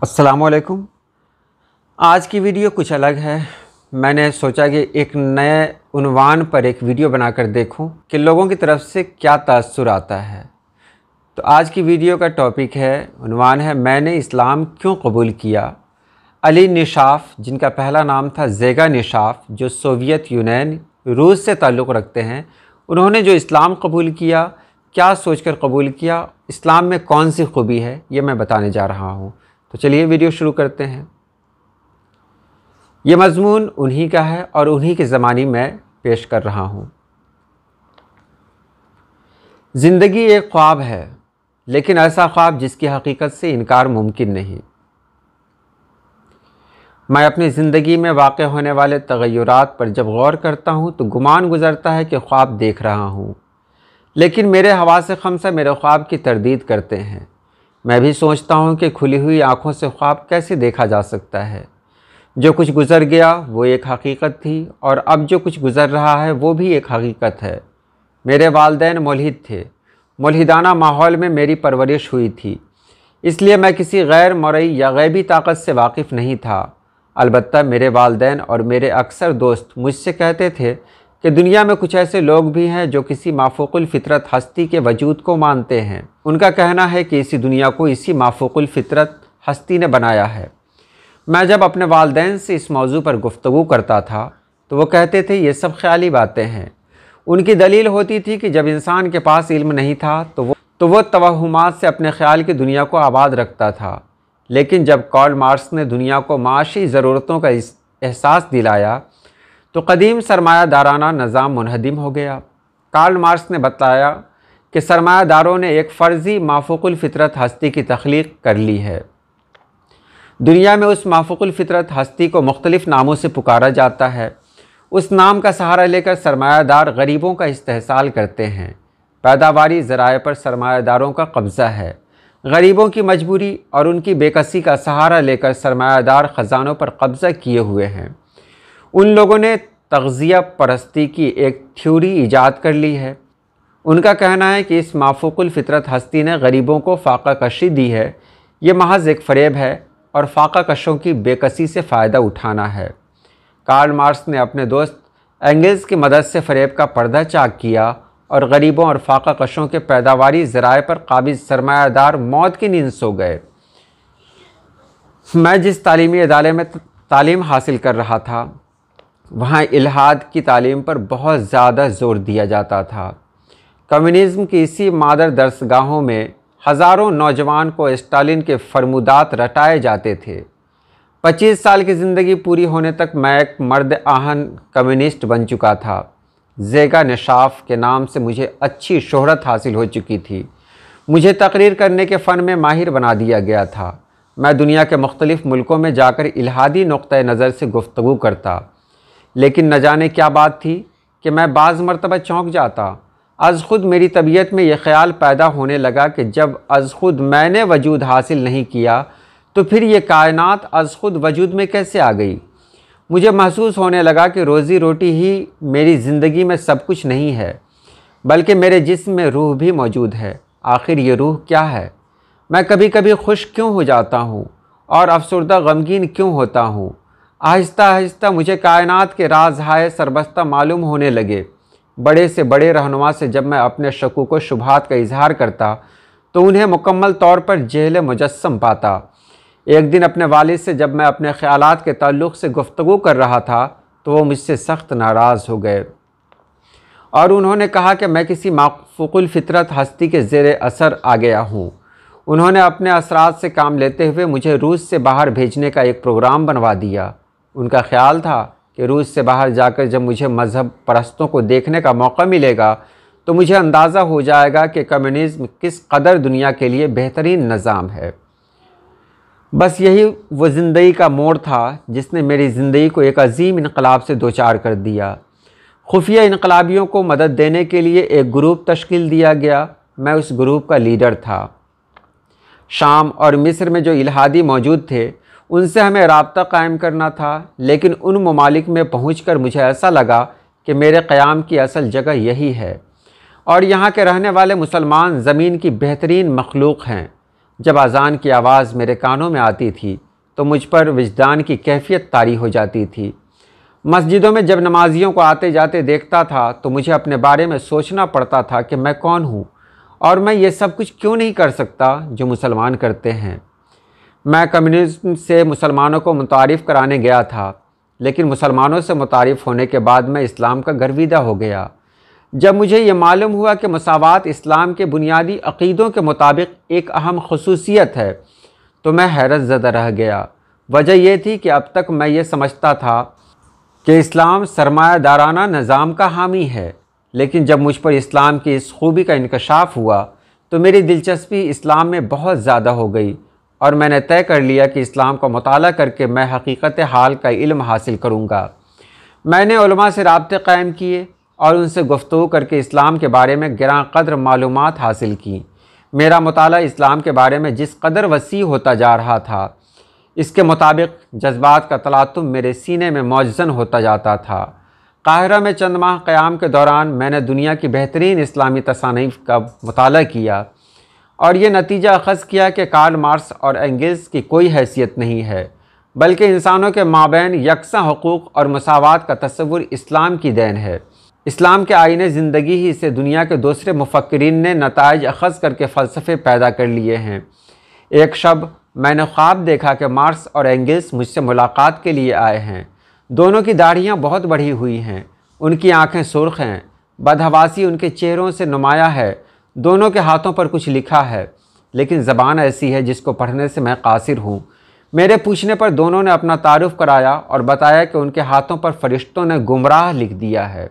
अस्सलामु अलैकुम। आज की वीडियो कुछ अलग है। मैंने सोचा कि एक नए उन्वान पर एक वीडियो बनाकर देखूं कि लोगों की तरफ से क्या तासुर आता है। तो आज की वीडियो का टॉपिक है, उन्वान है, मैंने इस्लाम क्यों कबूल किया। अली निशाफ, जिनका पहला नाम था ज़ेगा निशाफ, जो सोवियत यूनियन रूस से ताल्लुक़ रखते हैं, उन्होंने जो इस्लाम कबूल किया, क्या सोचकर कबूल किया, इस्लाम में कौन सी खूबी है, ये मैं बताने जा रहा हूँ। तो चलिए वीडियो शुरू करते हैं। ये मज़मून उन्हीं का है और उन्हीं की ज़बानी में पेश कर रहा हूँ। ज़िंदगी एक ख्वाब है, लेकिन ऐसा ख्वाब जिसकी हकीकत से इनकार मुमकिन नहीं। मैं अपनी ज़िंदगी में वाक़ होने वाले तग़य्युरात पर जब गौर करता हूँ तो गुमान गुज़रता है कि ख्वाब देख रहा हूँ, लेकिन मेरे हवासे ख़म्सा मेरे ख्वाब की तरदीद करते हैं। मैं भी सोचता हूँ कि खुली हुई आँखों से ख्वाब कैसे देखा जा सकता है। जो कुछ गुज़र गया वो एक हकीकत थी और अब जो कुछ गुज़र रहा है वो भी एक हकीकत है। मेरे वालिदैन मुल्हिद थे। मुल्हिदाना माहौल में मेरी परवरिश हुई थी, इसलिए मैं किसी गैर मरई या गैबी ताकत से वाकिफ़ नहीं था। अलबत्ता मेरे वालिदैन और मेरे अक्सर दोस्त मुझसे कहते थे कि दुनिया में कुछ ऐसे लोग भी हैं जो किसी माफ़ूक़ुल फ़ितरत हस्ती के वजूद को मानते हैं। उनका कहना है कि इसी दुनिया को इसी माफ़ूक़ुल फ़ितरत हस्ती ने बनाया है। मैं जब अपने वालिदैन से इस मौजू पर गुफ्तगू करता था तो वो कहते थे ये सब ख़याली बातें हैं। उनकी दलील होती थी कि जब इंसान के पास इल्म नहीं था तो वो तवहुमात से अपने ख़याल की दुनिया को आबाद रखता था, लेकिन जब कार्ल मार्क्स ने दुनिया को माशी ज़रूरतों का एहसास दिलाया तो कदीम सरमायादाराना निज़ाम मुनहदिम हो गया। कार्ल मार्क्स ने बताया कि सरमायादारों ने एक फ़र्ज़ी माफ़ूक़ुल फ़ितरत हस्ती की तख्लीक कर ली है। दुनिया में उस माफ़ूक़ुल फ़ितरत हस्ती को मुख्तलिफ़ नामों से पुकारा जाता है। उस नाम का सहारा लेकर सरमायादार गरीबों का इस्तेहसाल करते हैं। पैदावारी ज़राए पर सरमायादारों का कब्ज़ा है। गरीबों की मजबूरी और उनकी बेकसी का सहारा लेकर सरमायादार ख़ज़ानों पर कब्ज़ा किए हुए हैं। उन लोगों ने तग़ज़िया परस्ती की एक थ्योरी ईजाद कर ली है। उनका कहना है कि इस माफ़ूक़ुल फ़ितरत हस्ती ने गरीबों को फ़ाक़ा कशी दी है। ये महज़ एक फ़रेब है और फ़ाक़ा कशों की बेकसी से फ़ायदा उठाना है। कार्ल मार्क्स ने अपने दोस्त एंगल्स की मदद से फ़रेब का पर्दा चाक किया और गरीबों और फ़ाक़ा कशों के पैदावारी ज़राए पर काबिज़ सरमायादार मौत की नींद सो गए। मैं जिस तालीमी इदारे में तालीम हासिल कर रहा था वहाँ इल्हाद की तालीम पर बहुत ज़्यादा ज़ोर दिया जाता था। कम्युनिज़्म की इसी मादर दरसगाहों में हज़ारों नौजवान को स्टालिन के फरमुदात रटाए जाते थे। 25 साल की ज़िंदगी पूरी होने तक मैं एक मर्द आहन कम्युनिस्ट बन चुका था। ज़ेगा निशाफ के नाम से मुझे अच्छी शोहरत हासिल हो चुकी थी। मुझे तकरीर करने के फ़न में माहिर बना दिया गया था। मैं दुनिया के मुख्तलिफ़ मुल्कों में जाकर इल्हादी नुक्ते नज़र से गुफ्तगू करता, लेकिन न जाने क्या बात थी कि मैं बाज़ मरतबा चौंक जाता। अज़ ख़ुद मेरी तबीयत में यह ख़्याल पैदा होने लगा कि जब अज़ ख़ुद मैंने वजूद हासिल नहीं किया तो फिर ये कायनात अज़ ख़ुद वजूद में कैसे आ गई। मुझे महसूस होने लगा कि रोज़ी रोटी ही मेरी ज़िंदगी में सब कुछ नहीं है, बल्कि मेरे जिस्म में रूह भी मौजूद है। आखिर ये रूह क्या है? मैं कभी कभी खुश क्यों हो जाता हूँ और अफसरदा गमगीन क्यों होता हूँ? आहिस्ता आहिस्ता मुझे कायनात के राज हाय सरबस्ता मालूम होने लगे। बड़े से बड़े रहनुमा से जब मैं अपने शकूक व शुबहात का इजहार करता तो उन्हें मुकम्मल तौर पर जेहल मुजस्सम पाता। एक दिन अपने वालिद से जब मैं अपने ख़यालात के ताल्लुक़ से गुफ्तगू कर रहा था तो वो मुझसे सख्त नाराज़ हो गए और उन्होंने कहा कि मैं किसी माफ़ूक़ुल फ़ितरत हस्ती के ज़ेर असर आ गया हूँ। उन्होंने अपने असरात से काम लेते हुए मुझे रूस से बाहर भेजने का एक प्रोग्राम बनवा दिया। उनका ख़्याल था कि रूस से बाहर जाकर जब मुझे मज़हब परस्तों को देखने का मौका मिलेगा तो मुझे अंदाज़ा हो जाएगा कि कम्युनिज़्म किस कदर दुनिया के लिए बेहतरीन निज़ाम है। बस यही वो ज़िंदगी का मोड़ था जिसने मेरी ज़िंदगी को एक अजीम इनकलाब से दो चार कर दिया। खुफिया इनकलाबियों को मदद देने के लिए एक ग्रुप तश्कील दिया गया। मैं उस ग्रुप का लीडर था। शाम और मिस्र में जो इल्हादी मौजूद थे उनसे हमें राब्ता कायम करना था, लेकिन उन ममालिक में पहुंचकर मुझे ऐसा लगा कि मेरे क़याम की असल जगह यही है और यहाँ के रहने वाले मुसलमान ज़मीन की बेहतरीन मखलूक हैं। جب اذان کی آواز میرے کانوں میں آتی تھی تو مجھ پر وجدان کی کیفیت طاری ہو جاتی تھی۔ مسجدوں میں جب نمازیوں کو آتے جاتے دیکھتا تھا تو مجھے اپنے بارے میں سوچنا پڑتا تھا کہ میں کون ہوں اور میں یہ سب کچھ کیوں نہیں کر سکتا جو مسلمان کرتے ہیں۔ میں کمیونزم سے مسلمانوں کو متعارف کرانے گیا تھا، لیکن مسلمانوں سے متعارف ہونے کے بعد میں اسلام کا گرویدہ ہو گیا۔ جب مجھے یہ معلوم ہوا کہ مساوات اسلام کے بنیادی عقیدوں کے مطابق ایک اہم خصوصیت ہے تو میں حیرت زدہ رہ گیا۔ وجہ یہ تھی کہ اب تک میں یہ سمجھتا تھا کہ اسلام سرمایہ دارانہ نظام کا حامی ہے، لیکن جب مجھ پر اسلام کی اس خوبی کا انکشاف ہوا تو میری دلچسپی اسلام میں بہت زیادہ ہو گئی اور میں نے طے کر لیا کہ اسلام کا مطالعہ کر کے میں حقیقت حال کا علم حاصل کروں گا۔ میں نے علماء سے رابطے قائم کیے اور ان سے گفتگو کر کے اسلام کے بارے میں گراں قدر معلومات حاصل کیں۔ میرا مطالعہ اسلام کے بارے میں جس قدر وسیع ہوتا جا رہا تھا، اس کے مطابق جذبات کا تلاطم میرے سینے میں موجزن ہوتا جاتا تھا۔ قاہرہ میں چند ماہ قیام کے دوران میں نے دنیا کی بہترین اسلامی تصانیف کا مطالعہ کیا اور یہ نتیجہ اخذ کیا کہ کارل مارکس اور اینگلز کی کوئی حیثیت نہیں ہے، بلکہ انسانوں کے مابین یکساں حقوق اور مساوات کا تصور اسلام کی دین ہے۔ اسلام کے آئین زندگی ہی سے دنیا کے دوسرے مفکرین نے نتائج اخذ کر کے فلسفے پیدا کر لیے ہیں۔ ایک شب میں نے خواب دیکھا کہ مارکس اور اینگلز مجھ سے ملاقات کے لیے آئے ہیں۔ دونوں کی داڑھیاں بہت بڑھی ہوئی ہیں، ان کی آنکھیں سرخ ہیں، بدحواسی ان کے چہروں سے نمایاں ہے، دونوں کے ہاتھوں پر کچھ لکھا ہے، لیکن زبان ایسی ہے جس کو پڑھنے سے میں قاصر ہوں۔ میرے پوچھنے پر دونوں نے اپنا تعارف کرایا اور بتایا کہ ان کے ہاتھوں پر فرشتوں نے گمراہ لکھ دیا ہے۔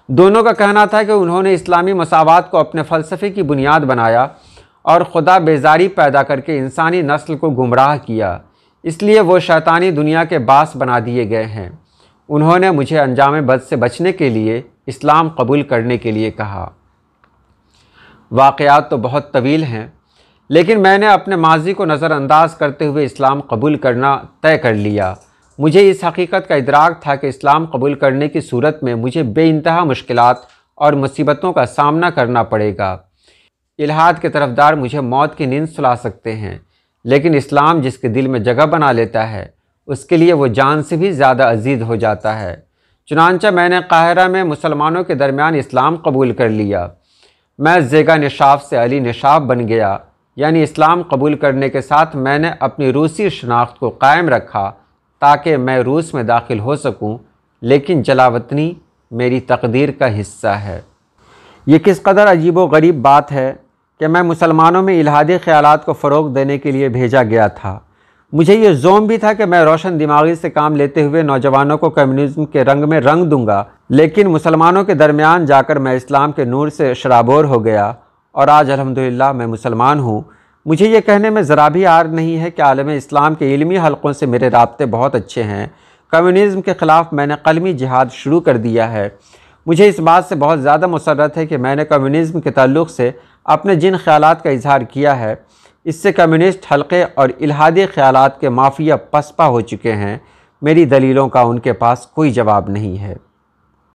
دونوں کا کہنا تھا کہ انہوں نے اسلامی مساوات کو اپنے فلسفے کی بنیاد بنایا اور خدا بیزاری پیدا کر کے انسانی نسل کو گمراہ کیا، اس لیے وہ شیطانی دنیا کے باعث بنا دیے گئے ہیں۔ انہوں نے مجھے انجام بد سے بچنے کے لیے اسلام قبول کرنے کے لیے کہا۔ واقعات تو بہت طویل ہیں، لیکن میں نے اپنے ماضی کو نظر انداز کرتے ہوئے اسلام قبول کرنا طے کر لیا۔ مجھے اس حقیقت کا ادراک تھا کہ اسلام قبول کرنے کی صورت میں مجھے بے انتہا مشکلات اور مصیبتوں کا سامنا کرنا پڑے گا۔ الحاد کے طرفدار مجھے موت کی نیند سلا سکتے ہیں، لیکن اسلام جس کے دل میں جگہ بنا لیتا ہے اس کے لیے وہ جان سے بھی زیادہ عزیز ہو جاتا ہے۔ چنانچہ میں نے قاہرہ میں مسلمانوں کے درمیان اسلام قبول کر لیا۔ میں زیگا نشاف سے علی نشاف بن گیا، یعنی اسلام قبول کرنے کے ساتھ میں نے اپنی روسی شناخت کو قائم رکھا تاکہ میں روس میں داخل ہو سکوں، لیکن جلاوطنی میری تقدیر کا حصہ ہے۔ یہ کس قدر عجیب و غریب بات ہے کہ میں مسلمانوں میں الہادی خیالات کو فروغ دینے کے لیے بھیجا گیا تھا۔ مجھے یہ زوم بھی تھا کہ میں روشن دماغی سے کام لیتے ہوئے نوجوانوں کو کمیونزم کے رنگ میں رنگ دوں گا، لیکن مسلمانوں کے درمیان جا کر میں اسلام کے نور سے شرابور ہو گیا اور آج الحمدللہ میں مسلمان ہوں۔ مجھے یہ کہنے میں ذرا بھی عار نہیں ہے کہ عالم اسلام کے علمی حلقوں سے میرے رابطے بہت اچھے ہیں۔ کمیونزم کے خلاف میں نے قلمی جہاد شروع کر دیا ہے۔ مجھے اس بات سے بہت زیادہ مسرت ہے کہ میں نے کمیونزم کے تعلق سے اپنے جن خیالات کا اظہار کیا ہے، اس سے کمیونسٹ حلقے اور الہادی خیالات کے مافیا پسپا ہو چکے ہیں۔ میری دلیلوں کا ان کے پاس کوئی جواب نہیں ہے۔